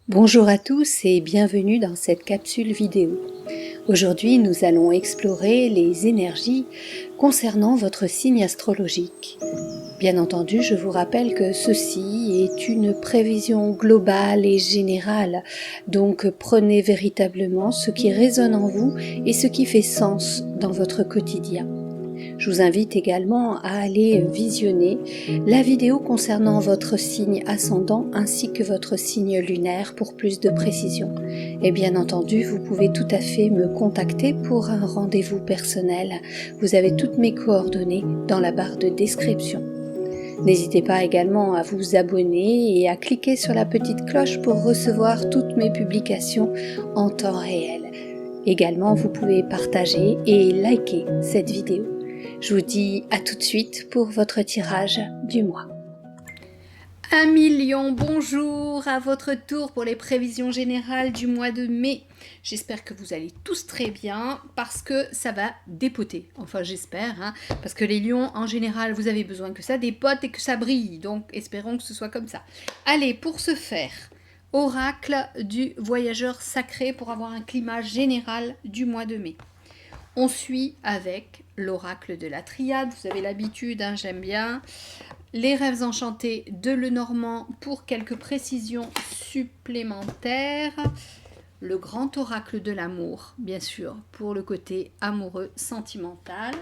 Bonjour à tous et bienvenue dans cette capsule vidéo. Aujourd'hui, nous allons explorer les énergies concernant votre signe astrologique. Bien entendu, je vous rappelle que ceci est une prévision globale et générale, donc prenez véritablement ce qui résonne en vous et ce qui fait sens dans votre quotidien. Je vous invite également à aller visionner la vidéo concernant votre signe ascendant ainsi que votre signe lunaire pour plus de précision. Et bien entendu, vous pouvez tout à fait me contacter pour un rendez-vous personnel. Vous avez toutes mes coordonnées dans la barre de description. N'hésitez pas également à vous abonner et à cliquer sur la petite cloche pour recevoir toutes mes publications en temps réel. Également, vous pouvez partager et liker cette vidéo. Je vous dis à tout de suite pour votre tirage du mois. 1 million, bonjour à votre tour pour les prévisions générales du mois de mai. J'espère que vous allez tous très bien parce que ça va dépoter. Enfin j'espère, parce que les lions en général vous avez besoin que ça dépote et que ça brille. Donc espérons que ce soit comme ça. Allez, pour ce faire, oracle du voyageur sacré pour avoir un climat général du mois de mai. On suit avec l'oracle de la triade, vous avez l'habitude, j'aime bien. Les rêves enchantés de Lenormand pour quelques précisions supplémentaires. Le grand oracle de l'amour, bien sûr, pour le côté amoureux sentimental.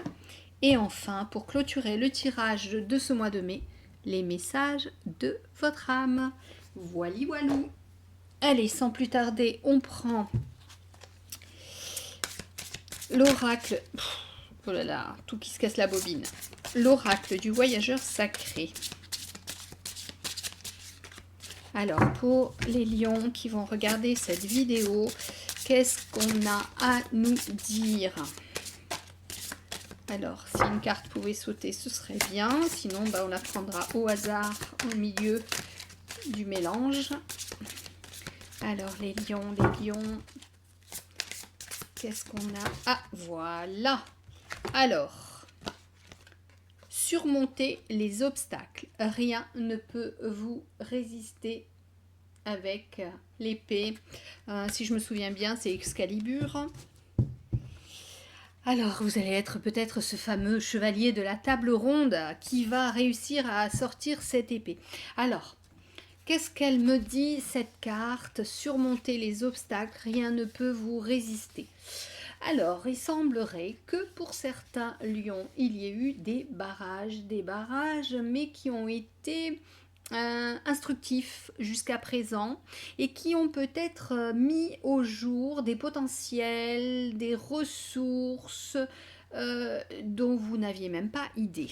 Et enfin, pour clôturer le tirage de ce mois de mai, les messages de votre âme. Voili voilou. Allez, sans plus tarder, on prend l'oracle, oh là là, tout qui se casse la bobine. L'oracle du voyageur sacré. Alors, pour les lions qui vont regarder cette vidéo, qu'est-ce qu'on a à nous dire? Alors, si une carte pouvait sauter, ce serait bien. Sinon, on la prendra au hasard au milieu du mélange. Alors, les lions, qu'est-ce qu'on a? Ah, voilà. Alors, surmonter les obstacles. Rien ne peut vous résister avec l'épée. Si je me souviens bien, c'est Excalibur. Alors, vous allez être peut-être ce fameux chevalier de la table ronde qui va réussir à sortir cette épée. Alors, qu'est-ce qu'elle me dit, cette carte? Surmonter les obstacles, rien ne peut vous résister. Alors, il semblerait que pour certains lions, il y ait eu des barrages, mais qui ont été instructifs jusqu'à présent et qui ont peut-être mis au jour des potentiels, des ressources dont vous n'aviez même pas idée.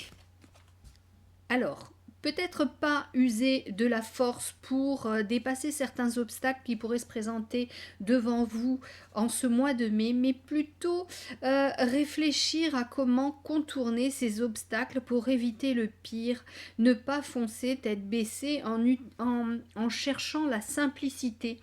Alors, peut-être pas user de la force pour dépasser certains obstacles qui pourraient se présenter devant vous en ce mois de mai, mais plutôt réfléchir à comment contourner ces obstacles pour éviter le pire, ne pas foncer tête baissée en cherchant la simplicité.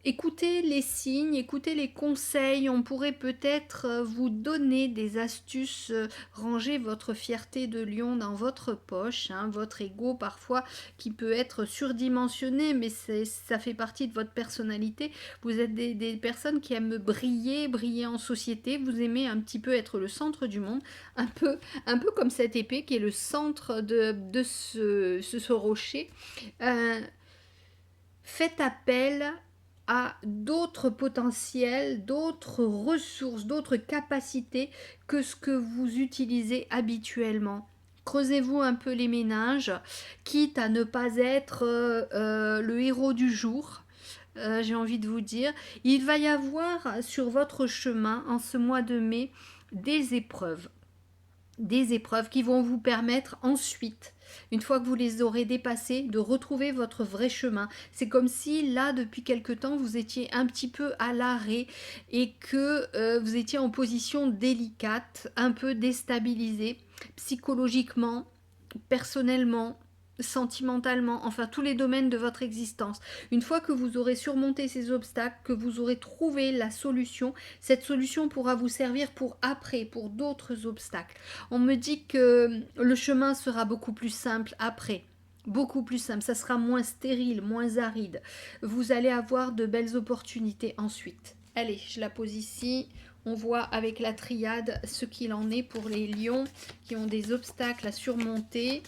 Écoutez les signes, écoutez les conseils, on pourrait peut-être vous donner des astuces, ranger votre fierté de lion dans votre poche, votre ego parfois qui peut être surdimensionné, mais ça fait partie de votre personnalité. Vous êtes des personnes qui aiment briller en société, vous aimez un petit peu être le centre du monde, un peu comme cette épée qui est le centre de ce rocher. Faites appel à d'autres potentiels, d'autres ressources, d'autres capacités que ce que vous utilisez habituellement. Creusez-vous un peu les méninges, quitte à ne pas être le héros du jour. J'ai envie de vous dire, il va y avoir sur votre chemin en ce mois de mai des épreuves qui vont vous permettre ensuite, une fois que vous les aurez dépassées, de retrouver votre vrai chemin. C'est comme si là, depuis quelque temps, vous étiez un petit peu à l'arrêt et que vous étiez en position délicate, un peu déstabilisée, psychologiquement, personnellement, sentimentalement, enfin tous les domaines de votre existence. Une fois que vous aurez surmonté ces obstacles, que vous aurez trouvé la solution, cette solution pourra vous servir pour après, pour d'autres obstacles. On me dit que le chemin sera beaucoup plus simple après. beaucoup plus simple, ça sera moins stérile, moins aride. Vous allez avoir de belles opportunités ensuite. Allez, je la pose ici. On voit avec la triade ce qu'il en est pour les lions qui ont des obstacles à surmonter.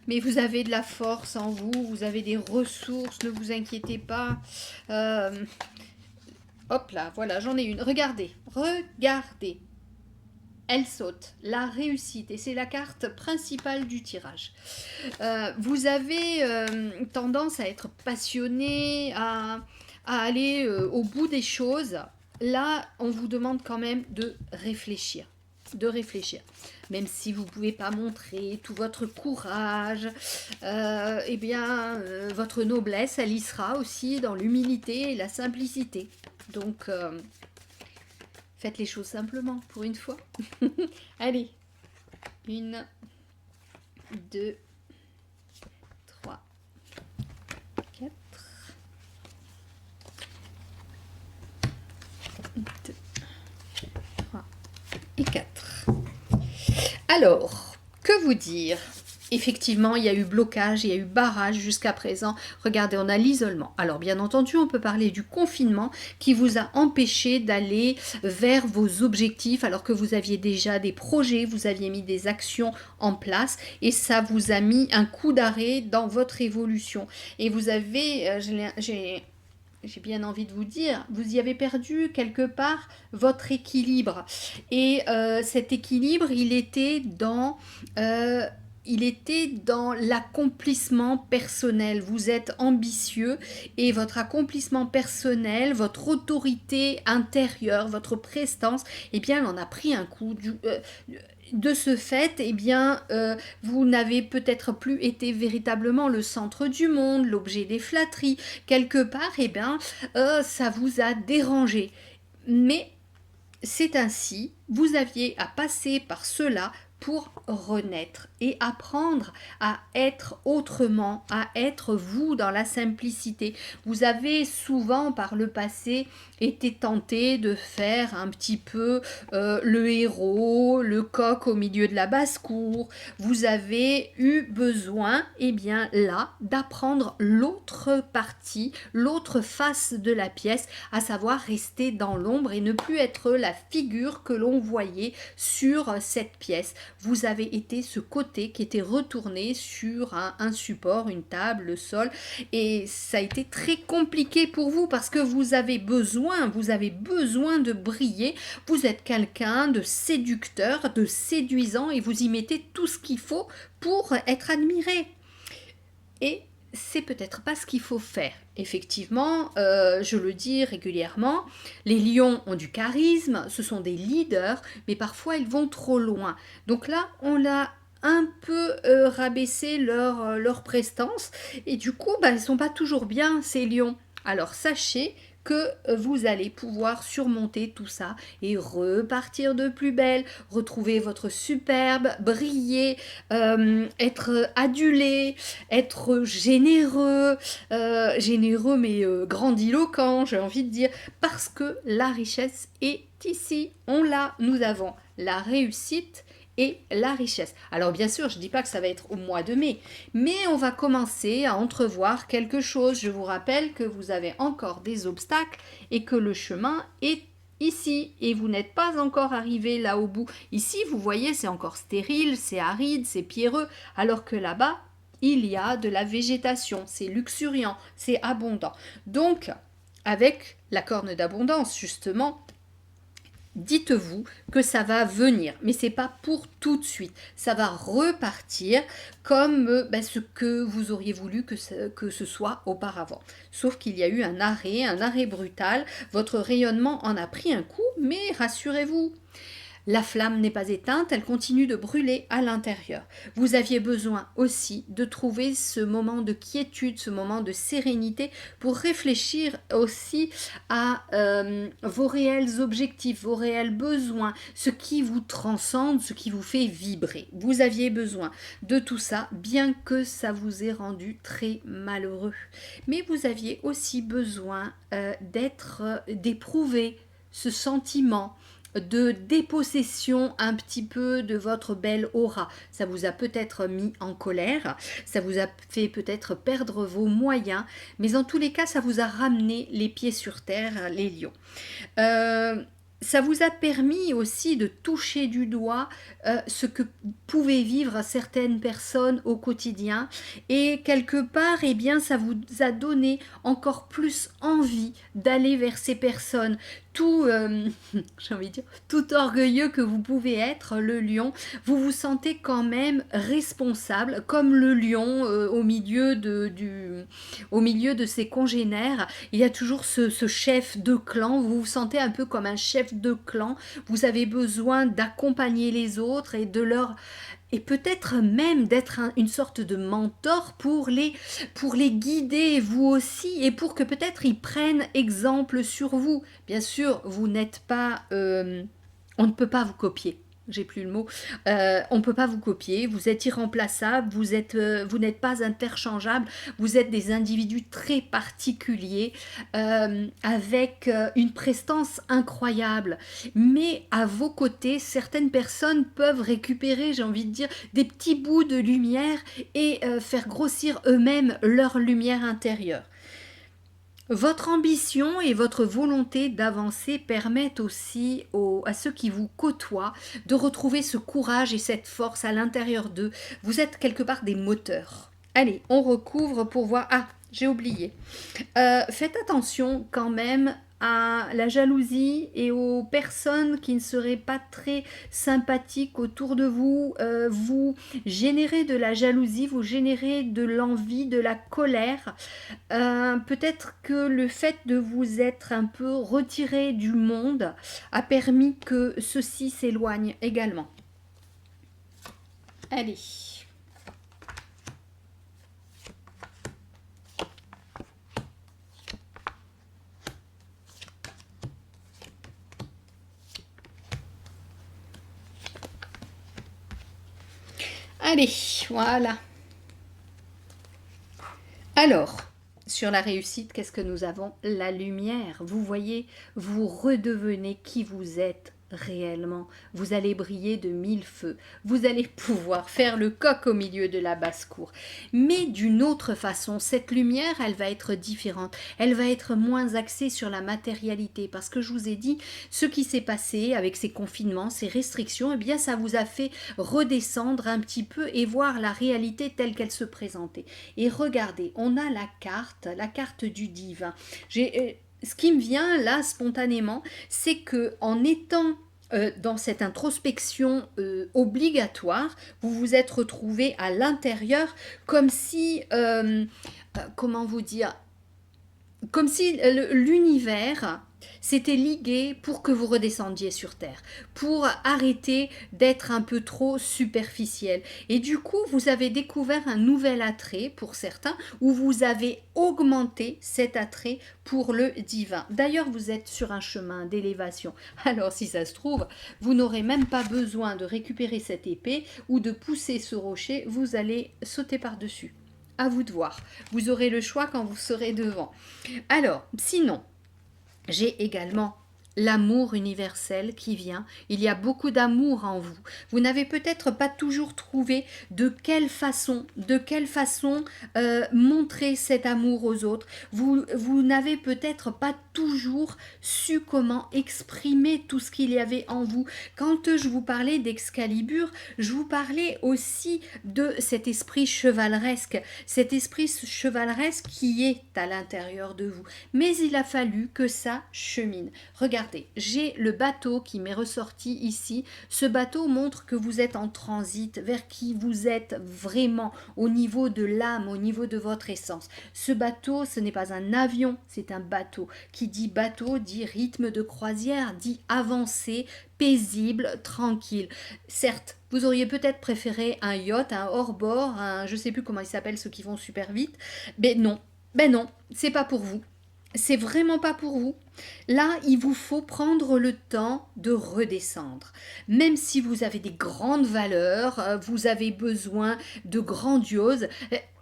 Mais vous avez de la force en vous, vous avez des ressources, ne vous inquiétez pas. Hop là, voilà, j'en ai une. Regardez, regardez. Elle saute, la réussite, et c'est la carte principale du tirage. Vous avez tendance à être passionné, à aller au bout des choses. Là, on vous demande quand même de réfléchir. Même si vous ne pouvez pas montrer tout votre courage, votre noblesse, elle y sera aussi dans l'humilité et la simplicité. Donc, faites les choses simplement, pour une fois. Allez, 1, 2, 3, 4, 2, 3 et 4. Alors, que vous dire ? Effectivement, il y a eu blocage, il y a eu barrage jusqu'à présent. Regardez, on a l'isolement. Alors, bien entendu, on peut parler du confinement qui vous a empêché d'aller vers vos objectifs alors que vous aviez déjà des projets, vous aviez mis des actions en place et ça vous a mis un coup d'arrêt dans votre évolution. Et vous avez, j'ai bien envie de vous dire, vous y avez perdu quelque part votre équilibre. Et cet équilibre, il était dans l'accomplissement personnel. Vous êtes ambitieux et votre accomplissement personnel, votre autorité intérieure, votre prestance, eh bien, elle en a pris un coup. De ce fait, eh bien, vous n'avez peut-être plus été véritablement le centre du monde, l'objet des flatteries. Quelque part, eh bien, ça vous a dérangé. Mais c'est ainsi, vous aviez à passer par cela pour renaître et apprendre à être autrement, à être vous dans la simplicité. Vous avez souvent par le passé été tenté de faire un petit peu le héros, le coq au milieu de la basse-cour. Vous avez eu besoin, eh bien là, d'apprendre l'autre partie, l'autre face de la pièce, à savoir rester dans l'ombre et ne plus être la figure que l'on voyait sur cette pièce. Vous avez été ce côté qui était retourné sur un support, une table, le sol, et ça a été très compliqué pour vous parce que vous avez besoin de briller. Vous êtes quelqu'un de séducteur, de séduisant et vous y mettez tout ce qu'il faut pour être admiré. Et c'est peut-être pas ce qu'il faut faire. Effectivement, je le dis régulièrement, les lions ont du charisme, ce sont des leaders, mais parfois ils vont trop loin. Donc là, on a un peu rabaissé leur prestance et du coup, ils ne sont pas toujours bien ces lions. Alors sachez que vous allez pouvoir surmonter tout ça et repartir de plus belle, retrouver votre superbe, briller, être adulé, être généreux, mais grandiloquent, j'ai envie de dire, parce que la richesse est ici, on l'a, nous avons la réussite et la richesse. Alors bien sûr, je ne dis pas que ça va être au mois de mai, mais on va commencer à entrevoir quelque chose. Je vous rappelle que vous avez encore des obstacles et que le chemin est ici et vous n'êtes pas encore arrivé là au bout. Ici, vous voyez, c'est encore stérile, c'est aride, c'est pierreux, alors que là-bas, il y a de la végétation, c'est luxuriant, c'est abondant. Donc, avec la corne d'abondance, justement, dites-vous que ça va venir, mais c'est pas pour tout de suite. Ça va repartir comme ce que vous auriez voulu que ce soit auparavant. Sauf qu'il y a eu un arrêt brutal. Votre rayonnement en a pris un coup, mais rassurez-vous, la flamme n'est pas éteinte, elle continue de brûler à l'intérieur. Vous aviez besoin aussi de trouver ce moment de quiétude, ce moment de sérénité pour réfléchir aussi à vos réels objectifs, vos réels besoins, ce qui vous transcende, ce qui vous fait vibrer. Vous aviez besoin de tout ça, bien que ça vous ait rendu très malheureux. Mais vous aviez aussi besoin d'éprouver ce sentiment de dépossession un petit peu de votre belle aura. Ça vous a peut-être mis en colère, ça vous a fait peut-être perdre vos moyens, mais en tous les cas, ça vous a ramené les pieds sur terre, les lions. Ça vous a permis aussi de toucher du doigt ce que pouvaient vivre certaines personnes au quotidien, et quelque part, eh bien, ça vous a donné encore plus envie d'aller vers ces personnes. Tout, j'ai envie de dire, tout orgueilleux que vous pouvez être, le lion, vous vous sentez quand même responsable, comme le lion au milieu de ses congénères. Il y a toujours ce chef de clan, vous vous sentez un peu comme un chef de clan, vous avez besoin d'accompagner les autres et de leur... et peut-être même d'être une sorte de mentor pour les guider vous aussi, et pour que peut-être ils prennent exemple sur vous. Bien sûr, vous n'êtes pas... on ne peut pas vous copier. J'ai plus le mot. On ne peut pas vous copier. Vous êtes irremplaçable. Vous n'êtes pas interchangeable. Vous êtes des individus très particuliers avec une prestance incroyable. Mais à vos côtés, certaines personnes peuvent récupérer, j'ai envie de dire, des petits bouts de lumière et faire grossir eux-mêmes leur lumière intérieure. Votre ambition et votre volonté d'avancer permettent aussi à ceux qui vous côtoient de retrouver ce courage et cette force à l'intérieur d'eux. Vous êtes quelque part des moteurs. Allez, on recouvre pour voir... Ah, j'ai oublié. Faites attention quand même à la jalousie et aux personnes qui ne seraient pas très sympathiques autour de vous. Vous générez de la jalousie, vous générez de l'envie, de la colère. Peut-être que le fait de vous être un peu retiré du monde a permis que ceci s'éloigne également. Allez. Allez, voilà. Alors, sur la réussite, qu'est-ce que nous avons? La lumière. Vous voyez, vous redevenez qui vous êtes réellement. Vous allez briller de 1000 feux. Vous allez pouvoir faire le coq au milieu de la basse-cour. Mais d'une autre façon, cette lumière, elle va être différente. Elle va être moins axée sur la matérialité. Parce que je vous ai dit, ce qui s'est passé avec ces confinements, ces restrictions, eh bien, ça vous a fait redescendre un petit peu et voir la réalité telle qu'elle se présentait. Et regardez, on a la carte du divin. Ce qui me vient là spontanément, c'est que en étant dans cette introspection obligatoire, vous vous êtes retrouvé à l'intérieur comme si, comment vous dire, comme si l'univers s'était ligué pour que vous redescendiez sur Terre, pour arrêter d'être un peu trop superficiel. Et du coup, vous avez découvert un nouvel attrait pour certains, où vous avez augmenté cet attrait pour le divin. D'ailleurs, vous êtes sur un chemin d'élévation. Alors, si ça se trouve, vous n'aurez même pas besoin de récupérer cette épée ou de pousser ce rocher, vous allez sauter par-dessus. À vous de voir. Vous aurez le choix quand vous serez devant. Alors, sinon, j'ai également l'amour universel qui vient. Il y a beaucoup d'amour en vous. Vous n'avez peut-être pas toujours trouvé de quelle façon montrer cet amour aux autres. Vous n'avez peut-être pas toujours su comment exprimer tout ce qu'il y avait en vous. Quand je vous parlais d'Excalibur, je vous parlais aussi de cet esprit chevaleresque qui est à l'intérieur de vous. Mais il a fallu que ça chemine. Regardez, j'ai le bateau qui m'est ressorti ici. Ce bateau montre que vous êtes en transit vers qui vous êtes vraiment au niveau de l'âme, au niveau de votre essence. Ce bateau, ce n'est pas un avion, c'est un bateau. Qui dit bateau, dit rythme de croisière, dit avancée, paisible, tranquille. Certes, vous auriez peut-être préféré un yacht, un hors-bord, je ne sais plus comment ils s'appellent, ceux qui vont super vite. Mais non, c'est pas pour vous. C'est vraiment pas pour vous. Là, il vous faut prendre le temps de redescendre. Même si vous avez des grandes valeurs, vous avez besoin de grandiose,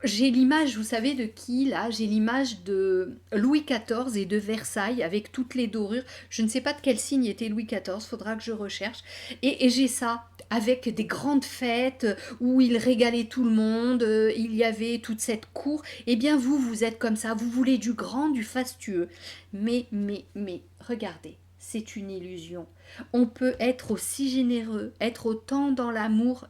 J'ai l'image, vous savez de qui là? J'ai l'image de Louis XIV et de Versailles avec toutes les dorures. Je ne sais pas de quel signe était Louis XIV, faudra que je recherche. Et j'ai ça avec des grandes fêtes où il régalait tout le monde, il y avait toute cette cour. Eh bien vous, vous êtes comme ça, vous voulez du grand, du fastueux. Mais, regardez. C'est une illusion. On peut être aussi généreux, être autant dans l'amour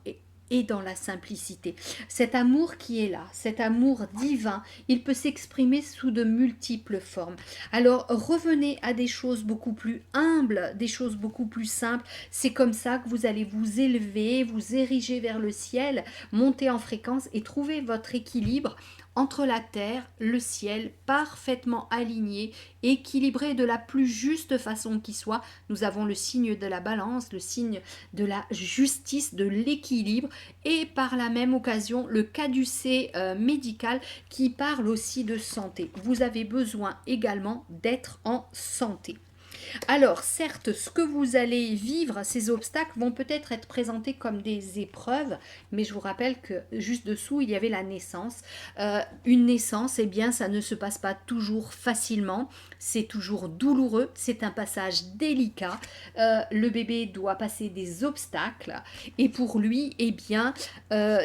et dans la simplicité. Cet amour qui est là, cet amour divin, il peut s'exprimer sous de multiples formes. Alors revenez à des choses beaucoup plus humbles, des choses beaucoup plus simples. C'est comme ça que vous allez vous élever, vous ériger vers le ciel, monter en fréquence et trouver votre équilibre entre la terre, le ciel, parfaitement aligné, équilibré de la plus juste façon qui soit. Nous avons le signe de la balance, le signe de la justice, de l'équilibre, et par la même occasion le caducée médical qui parle aussi de santé. Vous avez besoin également d'être en santé. Alors, certes, ce que vous allez vivre, ces obstacles vont peut-être être présentés comme des épreuves, mais je vous rappelle que juste dessous, il y avait la naissance. Une naissance, eh bien, ça ne se passe pas toujours facilement, c'est toujours douloureux, c'est un passage délicat. Le bébé doit passer des obstacles, et pour lui, eh bien,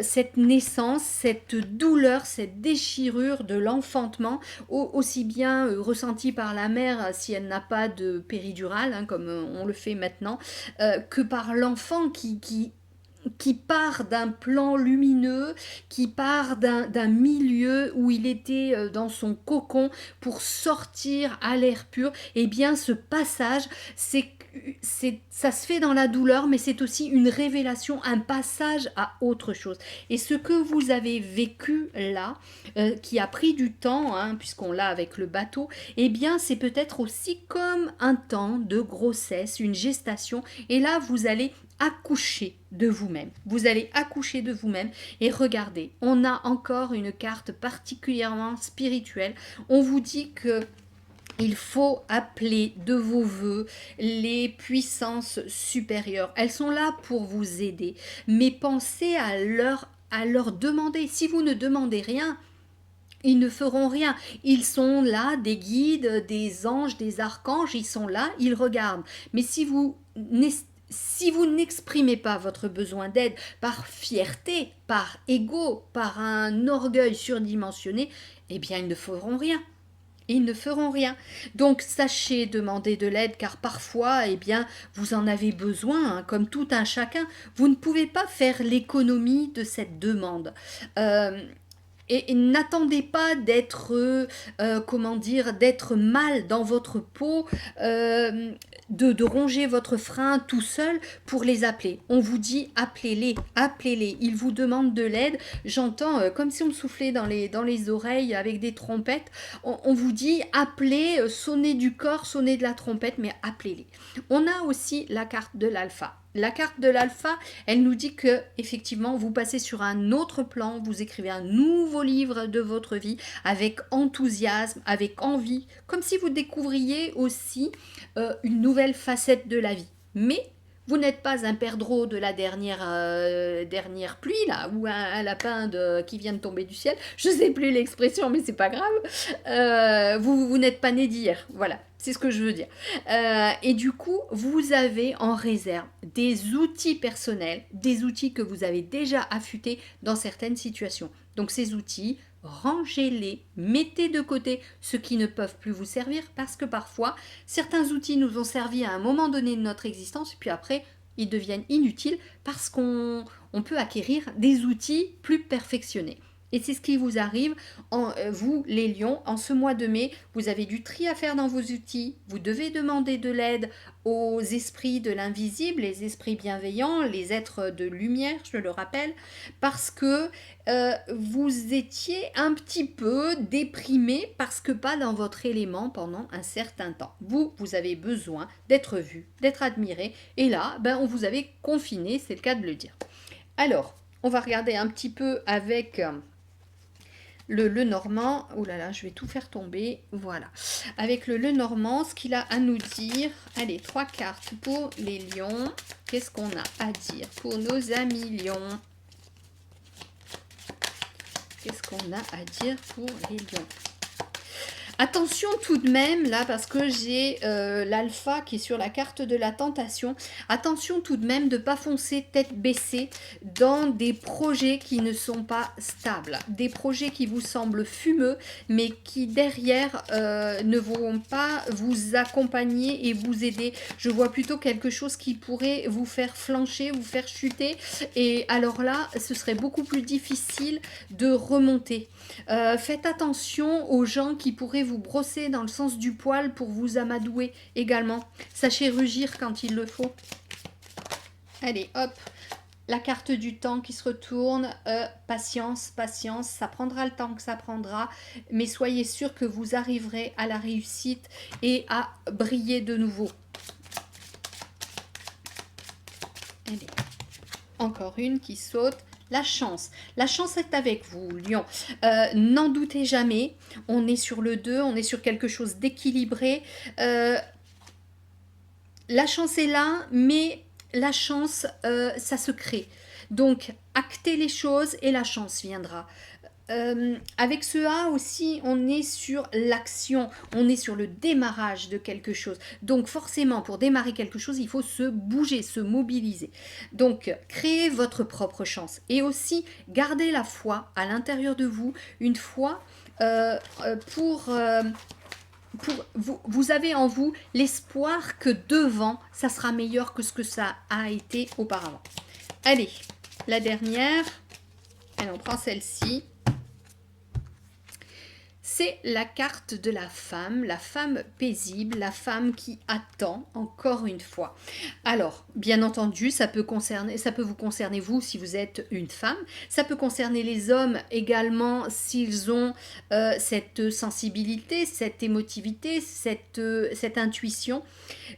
cette naissance, cette douleur, cette déchirure de l'enfantement, aussi bien ressentie par la mère si elle n'a pas de péridurale, hein, comme on le fait maintenant, que par l'enfant qui part d'un plan lumineux, qui part d'un milieu où il était dans son cocon pour sortir à l'air pur. Eh bien, ce passage, ça se fait dans la douleur, mais c'est aussi une révélation, un passage à autre chose. Et ce que vous avez vécu là, qui a pris du temps, hein, puisqu'on l'a avec le bateau, eh bien c'est peut-être aussi comme un temps de grossesse, une gestation, et là vous allez accoucher de vous-même. Vous allez accoucher de vous-même et regardez, on a encore une carte particulièrement spirituelle. On vous dit que il faut appeler de vos voeux les puissances supérieures. Elles sont là pour vous aider, mais pensez à leur demander. Si vous ne demandez rien, ils ne feront rien. Ils sont là, des guides, des anges, des archanges, ils sont là, ils regardent. Mais si vous n'exprimez pas votre besoin d'aide par fierté, par ego, par un orgueil surdimensionné, eh bien ils ne feront rien. Ils ne feront rien. Donc sachez demander de l'aide car parfois, eh bien, vous en avez besoin, hein, comme tout un chacun. Vous ne pouvez pas faire l'économie de cette demande. Et n'attendez pas d'être, comment dire, d'être mal dans votre peau, de ronger votre frein tout seul pour les appeler. On vous dit appelez-les, appelez-les. Ils vous demandent de l'aide. J'entends comme si on me soufflait dans les oreilles avec des trompettes. On vous dit appelez, sonnez du corps, sonnez de la trompette, mais appelez-les. On a aussi la carte de l'alpha. La carte de l'alpha, elle nous dit que effectivement vous passez sur un autre plan, vous écrivez un nouveau livre de votre vie avec enthousiasme, avec envie, comme si vous découvriez aussi une nouvelle facette de la vie. Mais vous n'êtes pas un perdreau de la dernière pluie là, ou un lapin qui vient de tomber du ciel. Je ne sais plus l'expression, mais c'est pas grave. Vous n'êtes pas né d'hier, voilà. C'est ce que je veux dire. Et du coup, vous avez en réserve des outils personnels, des outils que vous avez déjà affûtés dans certaines situations. Donc ces outils, rangez-les, mettez de côté ceux qui ne peuvent plus vous servir parce que parfois, certains outils nous ont servi à un moment donné de notre existence, puis après, ils deviennent inutiles parce qu'on peut acquérir des outils plus perfectionnés. Et c'est ce qui vous arrive, vous les lions, en ce mois de mai, vous avez du tri à faire dans vos outils, vous devez demander de l'aide aux esprits de l'invisible, les esprits bienveillants, les êtres de lumière, je le rappelle, parce que vous étiez un petit peu déprimé parce que pas dans votre élément pendant un certain temps. Vous avez besoin d'être vu, d'être admiré, et là, on vous avait confiné, c'est le cas de le dire. Alors, on va regarder un petit peu avec le Normand. Oh là là, je vais tout faire tomber. Voilà. Avec le Normand, ce qu'il a à nous dire. Allez, 3 cartes pour les lions. Qu'est-ce qu'on a à dire pour nos amis lions? Qu'est-ce qu'on a à dire pour les lions? Attention tout de même, là, parce que j'ai l'alpha qui est sur la carte de la tentation. Attention tout de même de ne pas foncer tête baissée dans des projets qui ne sont pas stables. Des projets qui vous semblent fumeux, mais qui derrière ne vont pas vous accompagner et vous aider. Je vois plutôt quelque chose qui pourrait vous faire flancher, vous faire chuter. Et alors là, ce serait beaucoup plus difficile de remonter. Faites attention aux gens qui pourraient vous brosser dans le sens du poil pour vous amadouer également. Sachez rugir quand il le faut. Allez, hop, la carte du temps qui se retourne. Patience, patience, ça prendra le temps que ça prendra, mais soyez sûr que vous arriverez à la réussite et à briller de nouveau. Allez, encore une qui saute. La chance est avec vous, Lion. N'en doutez jamais, on est sur le 2, on est sur quelque chose d'équilibré. La chance est là, mais la chance, ça se crée. Donc, actez les choses et la chance viendra. Avec ce A aussi, on est sur l'action, on est sur le démarrage de quelque chose. Donc forcément, pour démarrer quelque chose, il faut se bouger, se mobiliser. Donc, créez votre propre chance. Et aussi, gardez la foi à l'intérieur de vous, une foi vous avez en vous l'espoir que devant, ça sera meilleur que ce que ça a été auparavant. Allez, la dernière, allez, on prend celle-ci. C'est la carte de la femme paisible, la femme qui attend, encore une fois. Alors, bien entendu, ça peut vous concerner vous si vous êtes une femme, ça peut concerner les hommes également s'ils ont cette sensibilité, cette émotivité, cette intuition.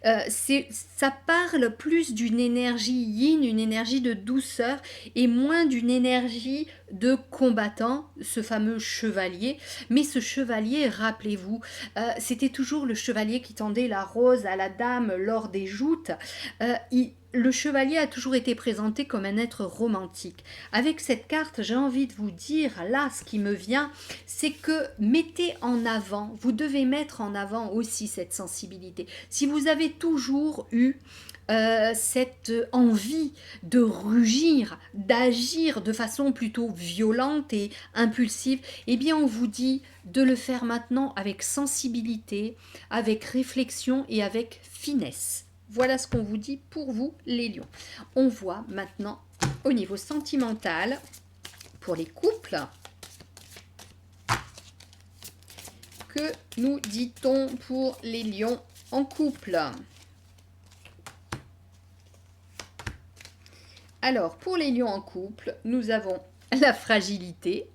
Ça parle plus d'une énergie yin, une énergie de douceur et moins d'une énergie de combattant, ce fameux chevalier. Mais ce chevalier, rappelez-vous, c'était toujours le chevalier qui tendait la rose à la dame lors des joutes. Le chevalier a toujours été présenté comme un être romantique. Avec cette carte, j'ai envie de vous dire, là, ce qui me vient, c'est que mettez en avant, vous devez mettre en avant aussi cette sensibilité. Si vous avez toujours eu cette envie de rugir, d'agir de façon plutôt violente et impulsive, eh bien on vous dit de le faire maintenant avec sensibilité, avec réflexion et avec finesse. Voilà ce qu'on vous dit pour vous, les lions. On voit maintenant au niveau sentimental, pour les couples, que nous dit-on pour les lions en couple? Alors, pour les lions en couple, nous avons la fragilité,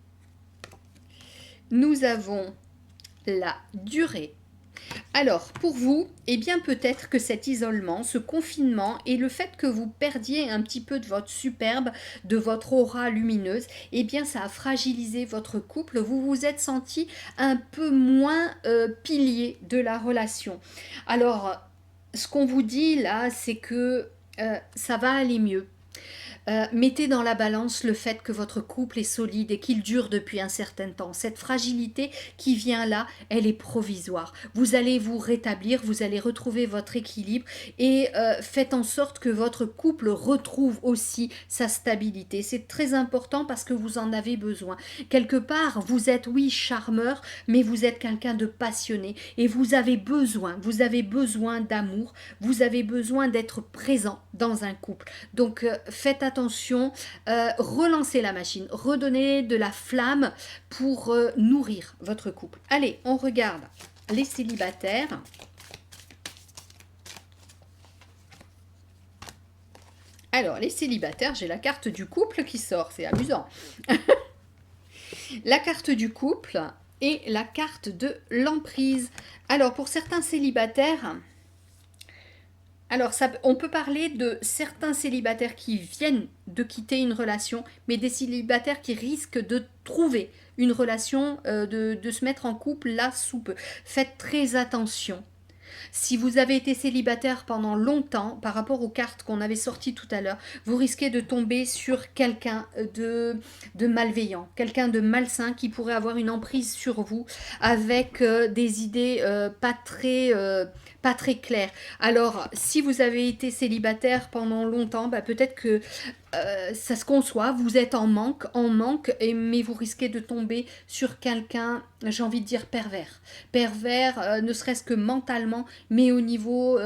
nous avons la durée. Alors, pour vous, eh bien peut-être que cet isolement, ce confinement et le fait que vous perdiez un petit peu de votre superbe, de votre aura lumineuse, eh bien ça a fragilisé votre couple. Vous vous êtes senti un peu moins pilier de la relation. Alors, ce qu'on vous dit là, c'est que ça va aller mieux. Mettez dans la balance le fait que votre couple est solide et qu'il dure depuis un certain temps. Cette fragilité qui vient là, elle est provisoire. Vous allez vous rétablir, vous allez retrouver votre équilibre et faites en sorte que votre couple retrouve aussi sa stabilité. C'est très important parce que vous en avez besoin. Quelque part, vous êtes, oui, charmeur, mais vous êtes quelqu'un de passionné et vous avez besoin d'amour, vous avez besoin d'être présent dans un couple. Donc, faites attention, relancez la machine, redonnez de la flamme pour nourrir votre couple. Allez, on regarde les célibataires. Alors, les célibataires, j'ai la carte du couple qui sort, c'est amusant. La carte du couple et la carte de l'emprise. Alors, pour certains célibataires... Alors, on peut parler de certains célibataires qui viennent de quitter une relation, mais des célibataires qui risquent de trouver une relation, de se mettre en couple là sous peu. Faites très attention. Si vous avez été célibataire pendant longtemps, par rapport aux cartes qu'on avait sorties tout à l'heure, vous risquez de tomber sur quelqu'un de malveillant, quelqu'un de malsain qui pourrait avoir une emprise sur vous avec des idées pas très claires. Alors, si vous avez été célibataire pendant longtemps, bah, peut-être que ça se conçoit, vous êtes en manque, mais vous risquez de tomber sur quelqu'un, j'ai envie de dire pervers. Pervers, ne serait-ce que mentalement, mais au niveau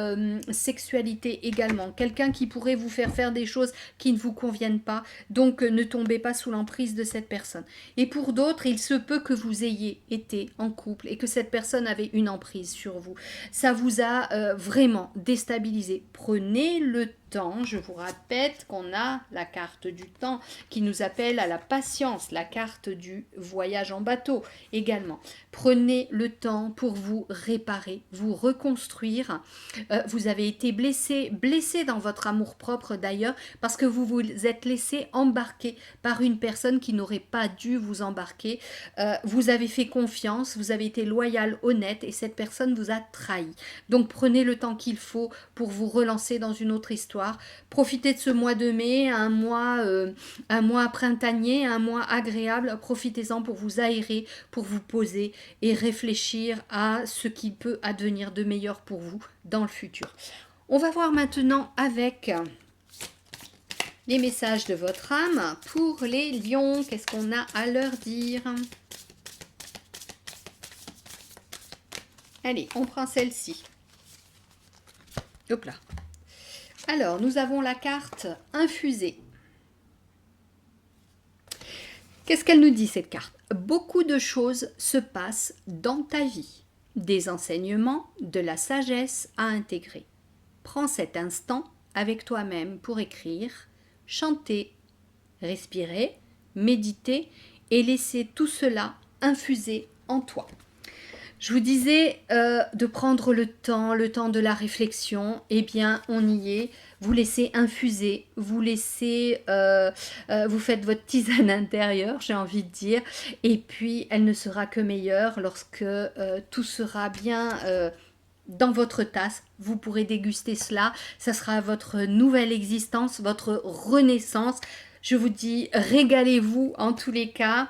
sexualité également. Quelqu'un qui pourrait vous faire des choses qui ne vous conviennent pas, donc ne tombez pas sous l'emprise de cette personne. Et pour d'autres, il se peut que vous ayez été en couple et que cette personne avait une emprise sur vous. Ça vous a vraiment déstabilisé. Prenez le temps, je vous rappelle qu'on a la carte du temps qui nous appelle à la patience, la carte du voyage en bateau également. Prenez le temps pour vous réparer, vous reconstruire. Vous avez été blessé dans votre amour-propre d'ailleurs, parce que vous vous êtes laissé embarquer par une personne qui n'aurait pas dû vous embarquer. Vous avez fait confiance, vous avez été loyal, honnête, et cette personne vous a trahi. Donc prenez le temps qu'il faut pour vous relancer dans une autre histoire. Profitez de ce mois de mai, un mois printanier, un mois agréable. Profitez-en pour vous aérer, pour vous poser et réfléchir à ce qui peut advenir de meilleur pour vous dans le futur. On va voir maintenant avec les messages de votre âme pour les lions. Qu'est-ce qu'on a à leur dire? Allez, on prend celle-ci. Hop là. Alors, nous avons la carte infusée. Qu'est-ce qu'elle nous dit, cette carte? Beaucoup de choses se passent dans ta vie. Des enseignements, de la sagesse à intégrer. Prends cet instant avec toi-même pour écrire, chanter, respirer, méditer et laisser tout cela infuser en toi. Je vous disais de prendre le temps de la réflexion. Eh bien, on y est. Vous laissez infuser, vous laissez, vous faites votre tisane intérieure, j'ai envie de dire. Et puis, elle ne sera que meilleure lorsque tout sera bien dans votre tasse. Vous pourrez déguster cela. Ça sera votre nouvelle existence, votre renaissance. Je vous dis, régalez-vous en tous les cas.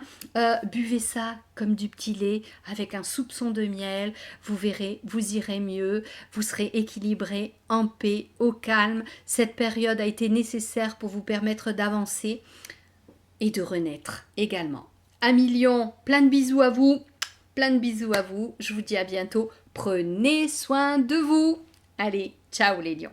Buvez ça comme du petit lait avec un soupçon de miel. Vous verrez, vous irez mieux. Vous serez équilibré, en paix, au calme. Cette période a été nécessaire pour vous permettre d'avancer et de renaître également. Amis lions, plein de bisous à vous. Plein de bisous à vous. Je vous dis à bientôt. Prenez soin de vous. Allez, ciao les lions.